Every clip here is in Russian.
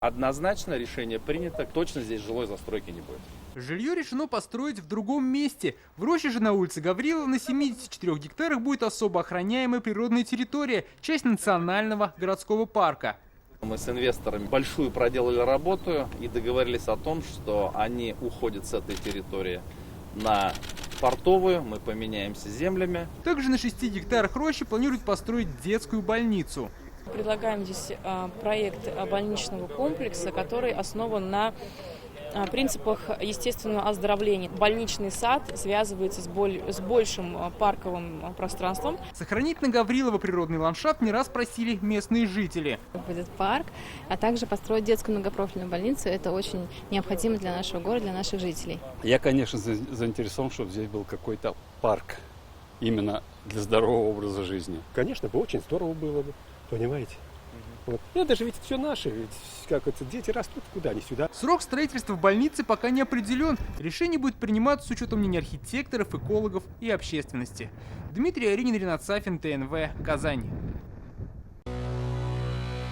Однозначно решение принято, точно здесь жилой застройки не будет. Жилье решено построить в другом месте. В роще же на улице Гаврилова на 74 гектарах будет особо охраняемая природная территория, часть национального городского парка. Мы с инвесторами большую проделали работу и договорились о том, что они уходят с этой территории на портовую, мы поменяемся землями. Также на 6 гектарах рощи планируют построить детскую больницу. Предлагаем здесь проект больничного комплекса, который основан на принципах естественного оздоровления. Больничный сад связывается с большим парковым пространством. Сохранить на Гаврилова природный ландшафт не раз просили местные жители. Будет парк, а также построить детскую многопрофильную больницу. Это очень необходимо для нашего города, для наших жителей. Я, конечно, заинтересован, чтобы здесь был какой-то парк именно для здорового образа жизни. Конечно, бы очень здорово было бы, понимаете? Вот. Это же ведь все наше, ведь как это, дети растут куда, не сюда. Срок строительства в больнице пока не определен. Решение будет приниматься с учетом мнений архитекторов, экологов и общественности. Дмитрий Аринин, Ренат Сафин, ТНВ, Казань.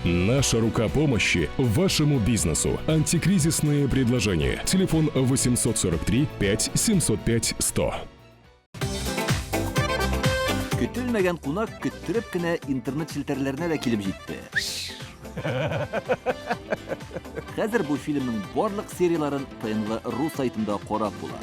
Наша рука помощи вашему бизнесу. Антикризисные предложения. Телефон 843 5 705 100. Көтелмәгән кунак көттөреп кенә интернет челтәрләренә дә килеп җитте. Хәзер бу фильмның барлык серияларын ТНВ.ру сайтында карап була.